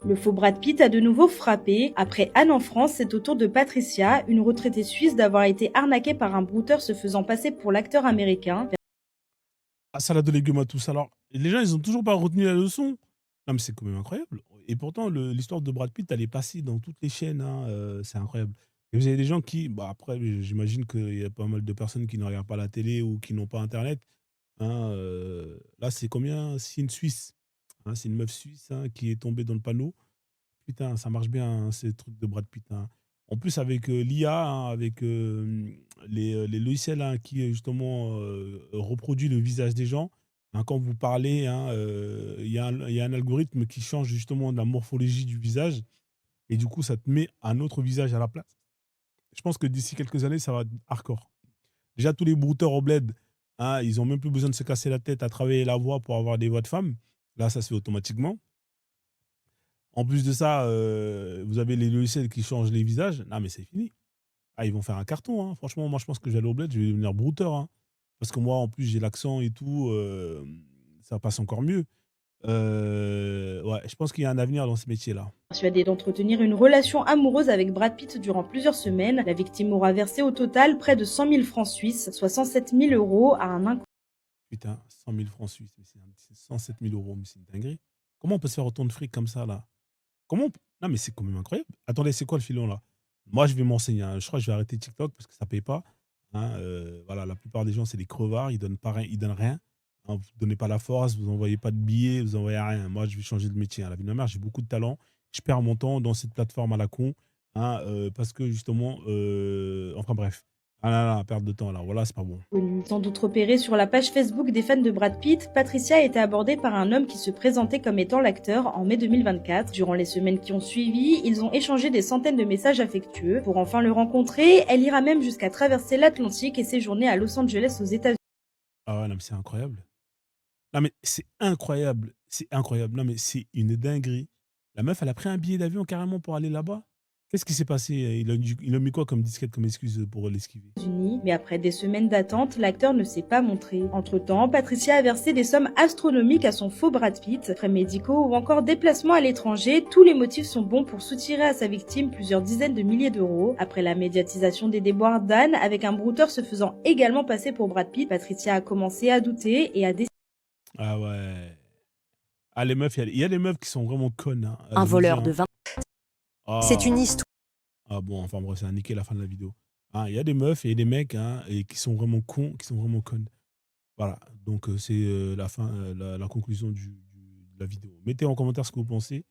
Le faux Brad Pitt a de nouveau frappé. Après Anne en France, c'est au tour de Patricia, une retraitée suisse, d'avoir été arnaquée par un brouteur se faisant passer pour l'acteur américain. Ah, salade de légumes à tous. Alors, les gens, ils ont toujours pas retenu la leçon. Non, mais c'est quand même incroyable. Et pourtant, l'histoire de Brad Pitt, elle est passée dans toutes les chaînes, hein, c'est incroyable. Et vous avez des gens qui, bah après, j'imagine qu'il y a pas mal de personnes qui ne regardent pas la télé ou qui n'ont pas Internet. Hein, là, c'est combien? C'est une Suisse. Hein, c'est une meuf suisse, hein, qui est tombée dans le panneau. Putain, ça marche bien, hein, ces trucs de Brad Pitt, hein. En plus, avec l'IA, hein, avec les logiciels, hein, qui justement reproduit le visage des gens, hein, quand vous parlez, hein, il y a un algorithme qui change justement de la morphologie du visage et du coup, ça te met un autre visage à la place. Je pense que d'ici quelques années, ça va être hardcore. Déjà, tous les brouteurs au bled, hein, ils ont même plus besoin de se casser la tête à travailler la voix pour avoir des voix de femmes. Là, ça se fait automatiquement. En plus de ça, vous avez les logiciels qui changent les visages. Non, mais c'est fini. Ah, ils vont faire un carton, hein. Franchement, moi, je pense que j'allais au bled, je vais devenir brouteur, hein. Parce que moi, en plus, j'ai l'accent et tout, ça passe encore mieux. Ouais, je pense qu'il y a un avenir dans ce métier-là. Persuadée d'entretenir une relation amoureuse avec Brad Pitt durant plusieurs semaines, la victime aura versé au total près de 100 000 francs suisses, soit 107 000 euros, à un inconnu. Putain, 100 000 francs suisses, mais c'est 107 000 euros, mais c'est une dinguerie. Comment on peut se faire autant de fric comme ça, là? Non, mais c'est quand même incroyable. Attendez, c'est quoi le filon, là? Moi, je vais m'enseigner, hein. Je crois que je vais arrêter TikTok parce que ça paye pas. Hein, voilà, la plupart des gens, c'est des crevards. Ils donnent pas rien, ils donnent rien. Hein, vous donnez pas la force, vous envoyez pas de billets, vous envoyez rien. Moi, je vais changer de métier, hein. La vie de ma mère, j'ai beaucoup de talent. Je perds mon temps dans cette plateforme à la con, hein, parce que justement, enfin bref. Ah là là, perte de temps, là. Voilà, c'est pas bon. Sans doute repérée sur la page Facebook des fans de Brad Pitt, Patricia a été abordée par un homme qui se présentait comme étant l'acteur en mai 2024. Durant les semaines qui ont suivi, ils ont échangé des centaines de messages affectueux. Pour enfin le rencontrer, elle ira même jusqu'à traverser l'Atlantique et séjourner à Los Angeles aux États-Unis. Ah ouais, non, mais c'est incroyable. Non, mais c'est incroyable. C'est incroyable. Non, mais c'est une dinguerie. La meuf, elle a pris un billet d'avion carrément pour aller là-bas. Qu'est-ce qui s'est passé? Il a mis quoi comme disquette, comme excuse pour l'esquiver? Mais après des semaines d'attente, l'acteur ne s'est pas montré. Entre-temps, Patricia a versé des sommes astronomiques à son faux Brad Pitt. Frais médicaux ou encore déplacements à l'étranger, tous les motifs sont bons pour soutirer à sa victime plusieurs dizaines de milliers d'euros. Après la médiatisation des déboires d'Anne, avec un brouteur se faisant également passer pour Brad Pitt, Patricia a commencé à douter et à décider. Ah ouais. Ah, les meufs, il y a des meufs qui sont vraiment connes, hein. Un Je vous le dis, voleur de hein. 20. C'est une Ah, histoire. ah bon, enfin bref, ça a niqué la fin de la vidéo. Hein, il y a des meufs et des mecs, hein, et qui sont vraiment cons, qui sont vraiment connes. Voilà. Donc, c'est la fin, la conclusion de la vidéo. Mettez en commentaire ce que vous pensez.